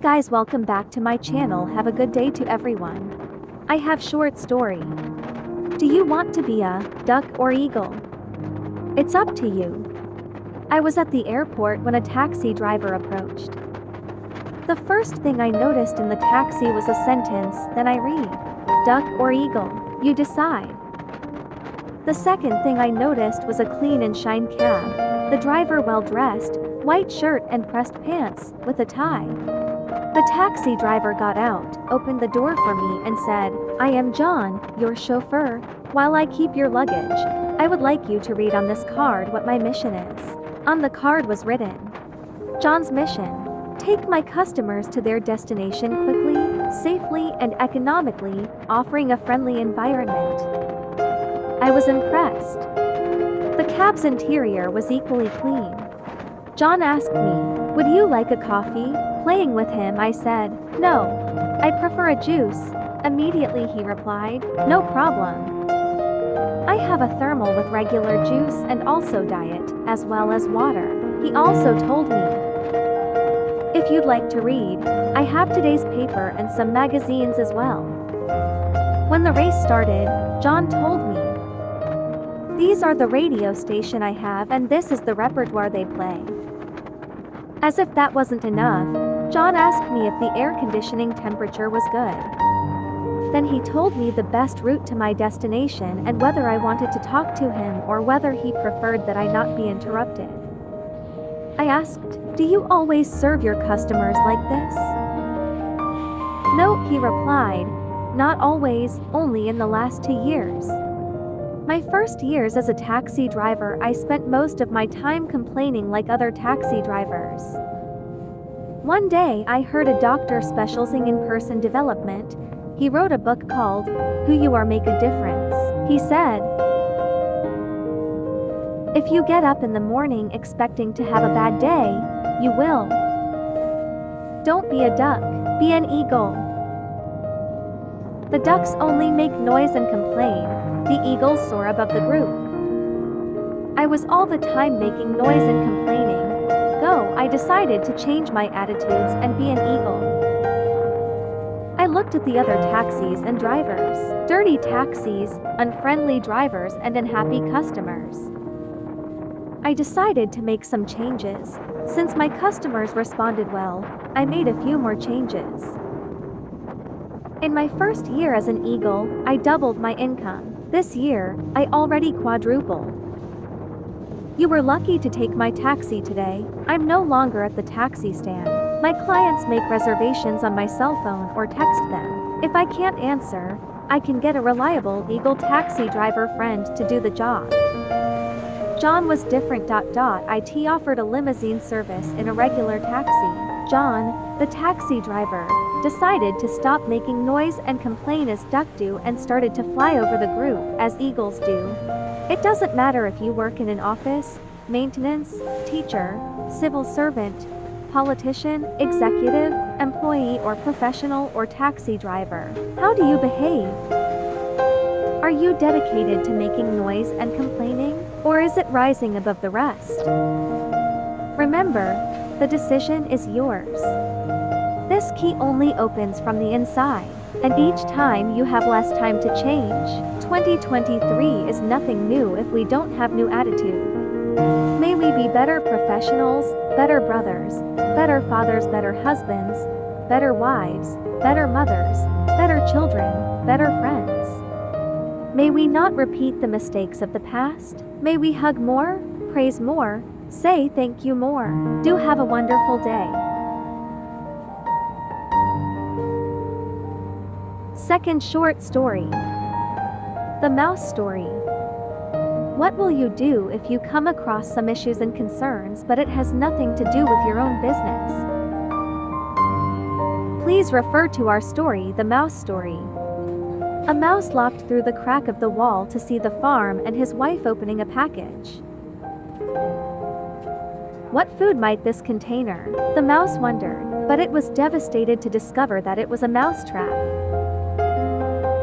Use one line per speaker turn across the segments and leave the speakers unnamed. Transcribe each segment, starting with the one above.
guys, welcome back to my channel. Have a good day to everyone. I have short story. Do you want to be a duck or eagle? It's up to you. I was at the airport when a taxi driver approached. The first thing I noticed in the taxi was a sentence, then I read, duck or eagle, you decide. The second thing I noticed was a clean and shine cab, the driver well dressed, white shirt and pressed pants, with a tie. The taxi driver got out, opened the door for me and said, I am John, your chauffeur. While I keep your luggage, I would like you to read on this card what my mission is. On the card was written, John's mission. Take my customers to their destination quickly, safely and economically, offering a friendly environment. I was impressed. The cab's interior was equally clean. John asked me, would you like a coffee? Playing with him, I said, no. I prefer a juice. Immediately he replied, no problem. I have a thermal with regular juice and also diet, as well as water. He also told me, if you'd like to read, I have today's paper and some magazines as well. When the race started, John told me, these are the radio station I have and this is the repertoire they play. As if that wasn't enough, John asked me if the air conditioning temperature was good. Then he told me the best route to my destination and whether I wanted to talk to him or whether he preferred that I not be interrupted. I asked, do you always serve your customers like this? No, he replied, not always, only in the last 2 years. My first years as a taxi driver, I spent most of my time complaining like other taxi drivers. One day, I heard a doctor specializing in person development. He wrote a book called Who You Are Make a Difference. He said, if you get up in the morning expecting to have a bad day, you will. Don't be a duck, be an eagle. The ducks only make noise and complain. The eagles soar above the group. I was all the time making noise and complaining. I decided to change my attitudes and be an eagle. I looked at the other taxis and drivers, dirty taxis, unfriendly drivers and unhappy customers. I decided to make some changes. Since my customers responded well, I made a few more changes. In my first year as an eagle, I doubled my income. This year, I already quadrupled. You were lucky to take my taxi today. I'm no longer at the taxi stand. My clients make reservations on my cell phone or text them. If I can't answer, I can get a reliable eagle taxi driver friend to do the job. John was different. It offered a limousine service in a regular taxi. John, the taxi driver, decided to stop making noise and complain as duck do and started to fly over the group as eagles do. It doesn't matter if you work in an office, maintenance, teacher, civil servant, politician, executive, employee or professional or taxi driver. How do you behave? Are you dedicated to making noise and complaining, or is it rising above the rest? Remember, the decision is yours. This key only opens from the inside, and each time you have less time to change. 2023 is nothing new if we don't have new attitude. May we be better professionals, better brothers, better fathers, better husbands, better wives, better mothers, better children, better friends. May we not repeat the mistakes of the past. May we hug more, praise more, say thank you more. Do have a wonderful day. Second short story. The Mouse Story. What will you do if you come across some issues and concerns but it has nothing to do with your own business? Please refer to our story, The Mouse Story. A mouse looked through the crack of the wall to see the farm and his wife opening a package. What food might this container? The mouse wondered, but it was devastated to discover that it was a mousetrap.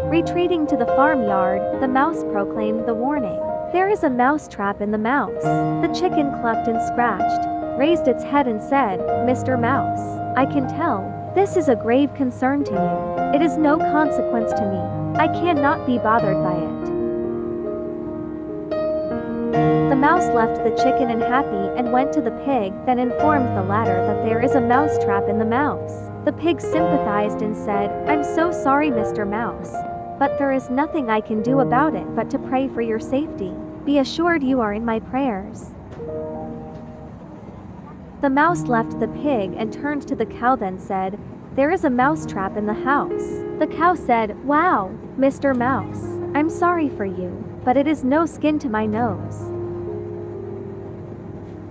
Retreating to the farmyard, the mouse proclaimed the warning. There is a mousetrap in the mouse. The chicken clucked and scratched, raised its head and said, Mr. Mouse, I can tell, This is a grave concern to you. It is no consequence to me. I cannot be bothered by it. The mouse left the chicken unhappy and went to the pig, then informed the latter that there is a mousetrap in the mouse. The pig sympathized and said, "I'm so sorry, Mr. Mouse, but there is nothing I can do about it but to pray for your safety. Be assured you are in my prayers." The mouse left the pig and turned to the cow, then said, "There is a mousetrap in the house." The cow said, "Wow, Mr. Mouse, I'm sorry for you, but it is no skin to my nose."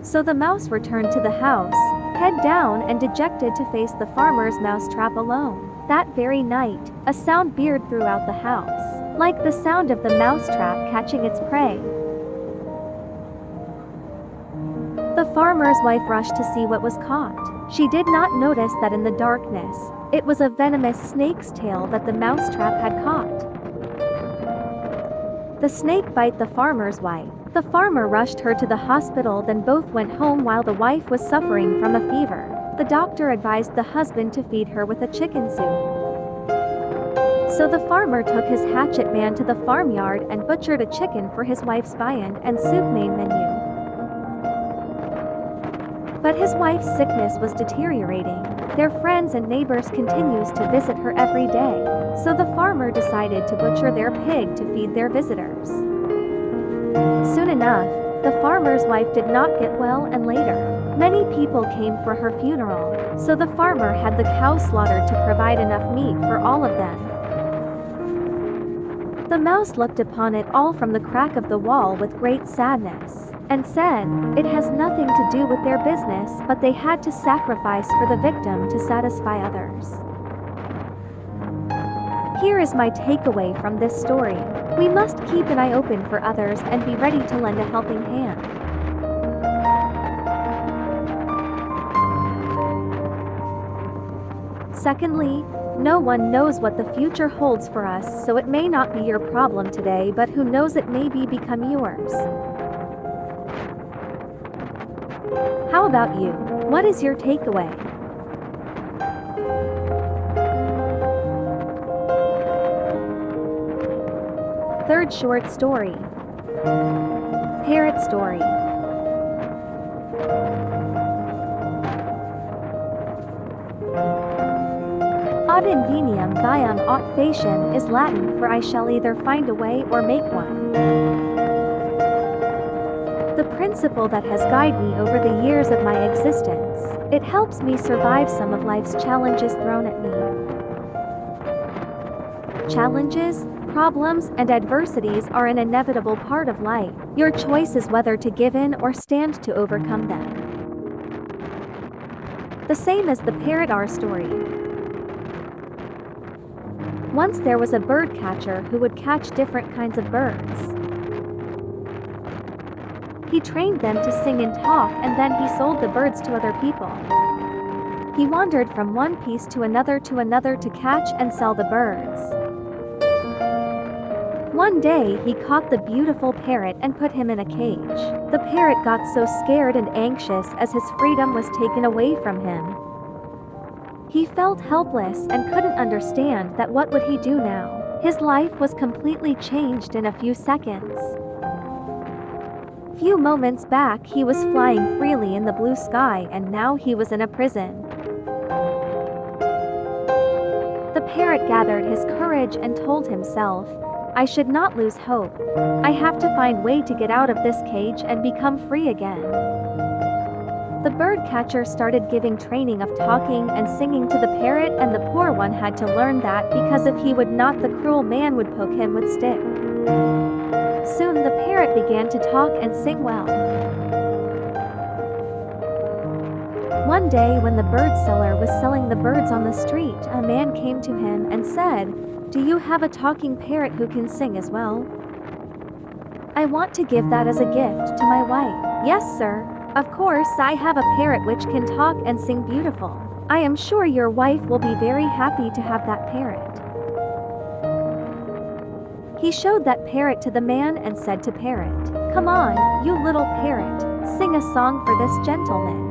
So the mouse returned to the house, head down and dejected, to face the farmer's mousetrap alone. That very night, a sound veered throughout the house, like the sound of the mousetrap catching its prey. The farmer's wife rushed to see what was caught. She did not notice that in the darkness, it was a venomous snake's tail that the mousetrap had caught. The snake bit the farmer's wife. The farmer rushed her to the hospital, then both went home while the wife was suffering from a fever. The doctor advised the husband to feed her with a chicken soup. So the farmer took his hatchet man to the farmyard and butchered a chicken for his wife's viand and soup main menu. But his wife's sickness was deteriorating. Their friends and neighbors continued to visit her every day, so the farmer decided to butcher their pig to feed their visitors. Soon enough, the farmer's wife did not get well, and later, many people came for her funeral, so the farmer had the cow slaughtered to provide enough meat for all of them. The mouse looked upon it all from the crack of the wall with great sadness, and said, "It has nothing to do with their business, but they had to sacrifice for the victim to satisfy others." Here is my takeaway from this story. We must keep an eye open for others and be ready to lend a helping hand. Secondly, no one knows what the future holds for us, so it may not be your problem today, but who knows, it may become yours. How about you? What is your takeaway? Third short story. Parrot story. Ad inveniam viam aut faciem is Latin for I shall either find a way or make one. The principle that has guided me over the years of my existence. It helps me survive some of life's challenges thrown at me. Challenges, problems, and adversities are an inevitable part of life. Your choice is whether to give in or stand to overcome them. The same as the Parrot story. Once there was a bird catcher who would catch different kinds of birds. He trained them to sing and talk, and then he sold the birds to other people. He wandered from one piece to another to catch and sell the birds. One day he caught the beautiful parrot and put him in a cage. The parrot got so scared and anxious as his freedom was taken away from him. He felt helpless and couldn't understand that what would he do now. His life was completely changed in a few seconds. Few moments back he was flying freely in the blue sky, and now he was in a prison. The parrot gathered his courage and told himself, "I should not lose hope. I have to find a way to get out of this cage and become free again." The bird catcher started giving training of talking and singing to the parrot, and the poor one had to learn that because if he would not, the cruel man would poke him with stick. Soon the parrot began to talk and sing well. One day when the bird seller was selling the birds on the street, a man came to him and said, "Do you have a talking parrot who can sing as well? I want to give that as a gift to my wife." "Yes, sir. Of course, I have a parrot which can talk and sing beautiful. I am sure your wife will be very happy to have that parrot." He showed that parrot to the man and said to parrot, "Come on, you little parrot, sing a song for this gentleman."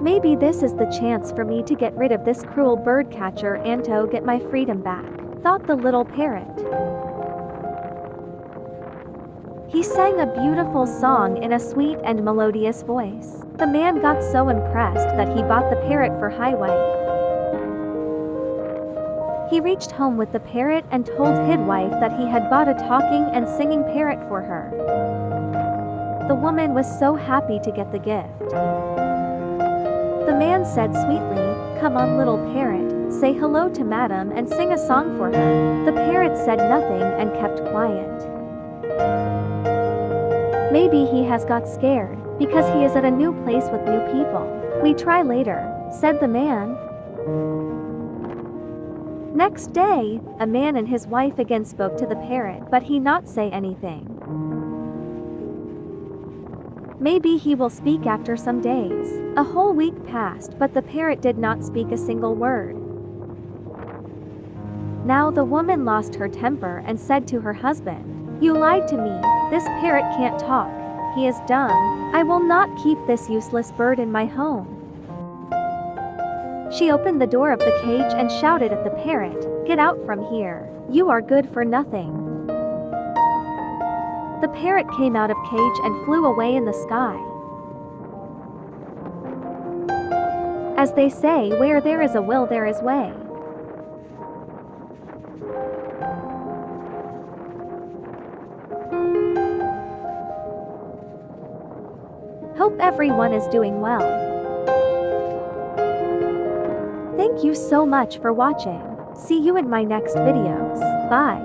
Maybe this is the chance for me to get rid of this cruel bird catcher and to get my freedom back, thought the little parrot. He sang a beautiful song in a sweet and melodious voice. The man got so impressed that he bought the parrot for highway. He reached home with the parrot and told his wife that he had bought a talking and singing parrot for her. The woman was so happy to get the gift. The man said sweetly, "Come on, little parrot, say hello to madam and sing a song for her." The parrot said nothing and kept quiet. Maybe he has got scared, because he is at a new place with new people. We try later, said the man. Next day, a man and his wife again spoke to the parrot, but he not say anything. Maybe he will speak after some days. A whole week passed, but the parrot did not speak a single word. Now the woman lost her temper and said to her husband, "You lied to me, this parrot can't talk, he is dumb, I will not keep this useless bird in my home." She opened the door of the cage and shouted at the parrot, "Get out from here, you are good for nothing." The parrot came out of cage and flew away in the sky. As they say, where there is a will there is way. Hope everyone is doing well. Thank you so much for watching. See you in my next videos. Bye.